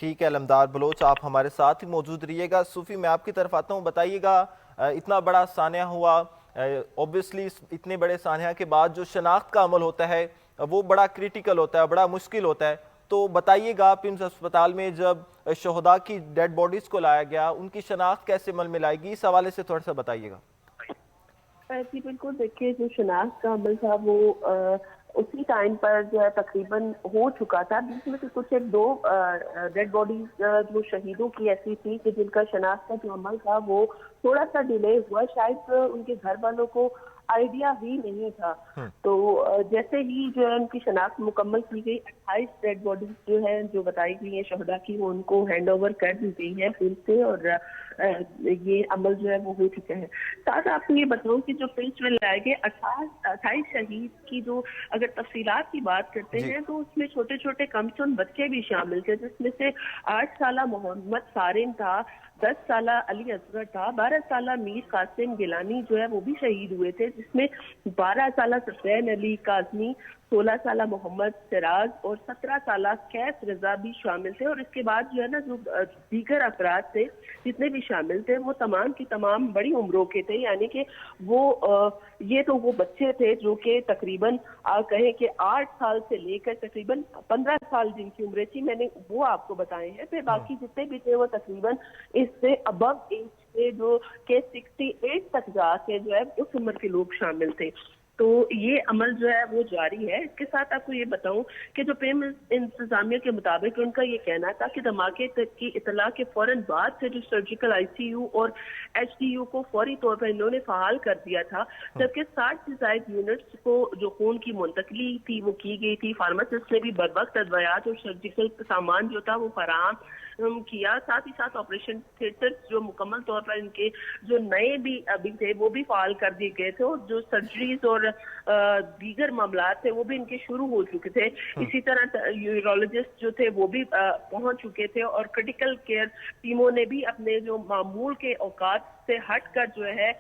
ٹھیک ہے علمدار بلوچ، آپ ہمارے ساتھ ہی موجود رہیے گا۔ صوفی میں آپ کی طرف آتا ہوں، بتائیے گا اتنا بڑا سانحہ ہوا، اوبویسلی اتنے بڑے سانحہ کے بعد جو شناخت کا عمل ہوتا ہے وہ بڑا کریٹیکل ہوتا ہے، بڑا مشکل ہوتا ہے، تو بتائیے گا پمس اسپتال میں جب شہداء کی ڈیڈ باڈیز کو لایا گیا ان کی شناخت کیسے عمل میں لائے گی، اس حوالے سے تھوڑا سا بتائیے گا۔ جی بالکل، دیکھیے جو شناخت کا عمل تھا وہ اسی ٹائم پر جو ہے تقریباً ہو چکا تھا، جس میں سے کچھ ایک دو ڈیڈ باڈیز جو شہیدوں کی ایسی تھی کہ جن کا شناخت کا جو عمل تھا وہ تھوڑا سا ڈیلے ہوا، شاید ان کے گھر والوں کو آئیڈیا ہی نہیں تھا۔ تو جیسے ہی جو ہے ان کی شناخت مکمل کی گئی، 28 ڈیڈ باڈیز جو ہے جو بتائی گئی ہیں شہداء کی، وہ ان کو ہینڈ اوور کر دی گئی ہے پھر سے، اور یہ عمل جو ہے وہ ہو چکا ہے۔ ساتھ آپ کو یہ بتاؤں کہ جو پلس میں لائے گئے 28 شہید کی جو اگر تفصیلات کی بات کرتے جی ہیں تو اس میں چھوٹے چھوٹے کمسن بچے بھی شامل تھے، جس میں سے 8 سالہ محمد سارن تھا، 10 سالہ علی اصغر تھا، 12 سالہ میر قاسم گیلانی جو ہے وہ بھی شہید ہوئے تھے، جس میں 12 سالہ سفین علی کاظمی، 16 سالہ محمد سراج اور 17 سالہ کیس رضا بھی شامل تھے۔ اور اس کے بعد جو ہے نا جو دیگر افراد تھے جتنے بھی شامل تھے وہ تمام کی تمام بڑی عمروں کے تھے، یعنی کہ وہ یہ تو وہ بچے تھے جو کہ تقریباً کہیں کہ 8 سال سے لے کر تقریباً 15 سال جن کی عمریں تھی، میں نے وہ آپ کو بتائے ہیں۔ پھر باقی جتنے بھی تھے وہ تقریباً اس سے ابو ایج کے جو کہ 68 تک جا کے جو ہے اس عمر کے لوگ شامل تھے۔ تو یہ عمل جو ہے وہ جاری ہے۔ اس کے ساتھ آپ کو یہ بتاؤں کہ جو پیم انتظامیہ کے مطابق ان کا یہ کہنا تھا کہ دھماکے کی اطلاع کے فوراً بعد سے جو سرجیکل آئی سی یو اور ایچ ڈی یو کو فوری طور پر انہوں نے فعال کر دیا تھا، جبکہ 60 سے زائد یونٹس کو جو خون کی منتقلی تھی وہ کی گئی تھی۔ فارماسسٹ نے بھی بروقت ادویات اور سرجیکل سامان جو تھا وہ فراہم کیا، ساتھ ہی ساتھ آپریشن تھیٹر جو مکمل طور پر ان کے جو نئے بھی ابھی تھے وہ بھی فعال کر دیے گئے تھے، اور جو سرجریز اور دیگر معاملات تھے وہ بھی ان کے شروع ہو چکے تھے۔ اسی طرح یورولوجسٹ جو تھے وہ بھی پہنچ چکے تھے، اور کریٹیکل کیئر ٹیموں نے بھی اپنے جو معمول کے اوقات سے ہٹ کر جو ہے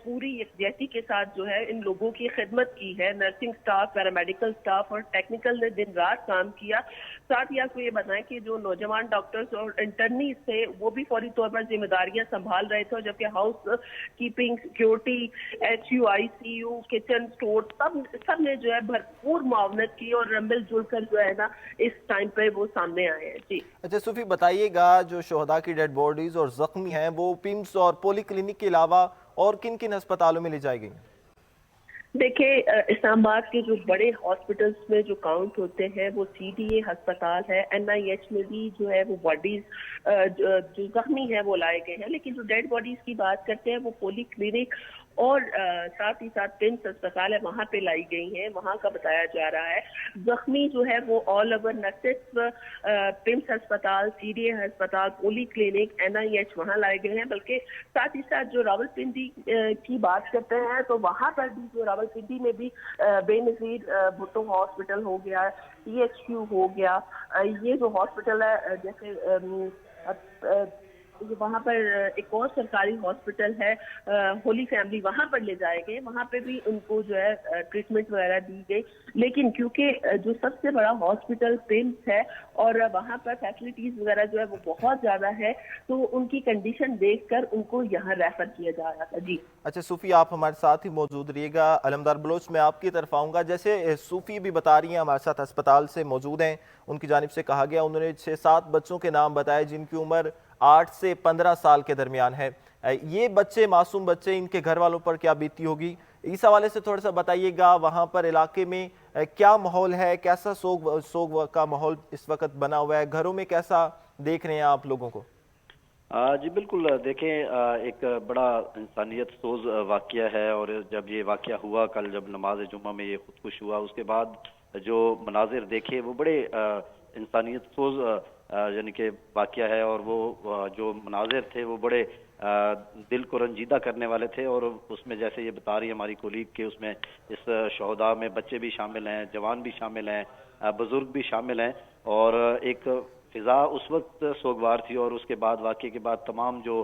پوری یکجہتی کے ساتھ جو ہے ان لوگوں کی خدمت کی ہے۔ نرسنگ سٹاف، پیرامیڈیکل سٹاف اور ٹیکنیکل نے دن رات کام کیا۔ ساتھ ہی آپ کو یہ بتائیں کہ جو نوجوان ڈاکٹرز اور انٹرنیز تھے وہ بھی فوری طور پر ذمہ داریاں سنبھال رہے تھے، جبکہ housekeeping, security, H U, I C U, kitchen, store سب نے جو ہے بھرپور معاونت کی اور مل جل کر جو ہے نا اس ٹائم پہ وہ سامنے آئے ہیں۔ جی اچھا صوفی، بتائیے گا جو شہداء کی ڈیڈ باڈیز اور زخمی ہیں وہ پمس اور پولی کلینک کے علاوہ اور کن کن ہسپتالوں میں لے جائی گئی؟ دیکھیں، اسلام آباد کے جو بڑے ہاسپٹلس میں جو کاؤنٹ ہوتے ہیں وہ سی ڈی اے ہسپتال ہے، این آئی ایچ میں بھی جو ہے وہ باڈیز جو زخمی ہے وہ لائے گئے ہیں، لیکن جو ڈیڈ باڈیز کی بات کرتے ہیں وہ پولی کلینک اور ساتھ ہی ساتھ پمس اسپتال ہے وہاں پہ لائی گئی ہیں، وہاں کا بتایا جا رہا ہے۔ زخمی جو ہے وہ آل اوور نہ صرف پمس ہسپتال، سی ڈی اے ہسپتال، پولی کلینک، این آئی ایچ وہاں لائے گئے ہیں، بلکہ ساتھ ہی ساتھ جو راولپنڈی کی بات کرتے ہیں تو وہاں پر بھی جو راولپنڈی میں بھی بے نظیر بھٹو ہاسپٹل ہو گیا، ٹی ایچ کیو ہو گیا، یہ جو ہاسپٹل ہے جیسے وہاں پر ایک اور سرکاری ہاسپٹل ہے ہولی فیملی، وہاں پر لے جائے گئے، وہاں پہ بھی ان کو جو ہے ٹریٹمنٹ وغیرہ دی گئی۔ لیکن کیونکہ جو سب سے بڑا ہاسپٹل پمس ہے اور وہاں پر فیسلٹیز وغیرہ جو ہے وہ بہت زیادہ ہے، تو ان کی کنڈیشن دیکھ کر ان کو یہاں ریفر کیا جا رہا تھا۔ جی اچھا صوفی، آپ ہمارے ساتھ ہی موجود رہیے گا۔ علمدار بلوچ میں آپ کی طرف آؤں گا، جیسے صوفی بھی بتا رہی ہیں ہمارے ساتھ ہسپتال سے موجود ہیں، ان کی جانب سے کہا گیا، انہوں نے 6-7 بچوں کے نام بتائے جن کی عمر 8 سے 15 سال کے درمیان ہے۔ یہ بچے، معصوم بچے، ان کے گھر والوں پر کیا بیتی ہوگی، اس حوالے سے تھوڑا سا بتائیے گا۔ وہاں پر علاقے میں کیا ماحول ہے، کیسا سوگ کا ماحول اس وقت بنا ہوا ہے، گھروں میں کیسا دیکھ رہے ہیں آپ لوگوں کو؟ جی بالکل، دیکھیں ایک بڑا انسانیت سوز واقعہ ہے، اور جب یہ واقعہ ہوا کل جب نماز جمعہ میں یہ خودکش ہوا، اس کے بعد جو مناظر دیکھے وہ بڑے انسانیت سوز یعنی کہ واقعہ ہے، اور وہ جو مناظر تھے وہ بڑے دل کو رنجیدہ کرنے والے تھے۔ اور اس میں جیسے یہ بتا رہی ہے ہماری کولیگ کہ اس میں اس شہداء میں بچے بھی شامل ہیں، جوان بھی شامل ہیں، بزرگ بھی شامل ہیں، اور ایک فضا اس وقت سوگوار تھی، اور اس کے بعد واقعے کے بعد تمام جو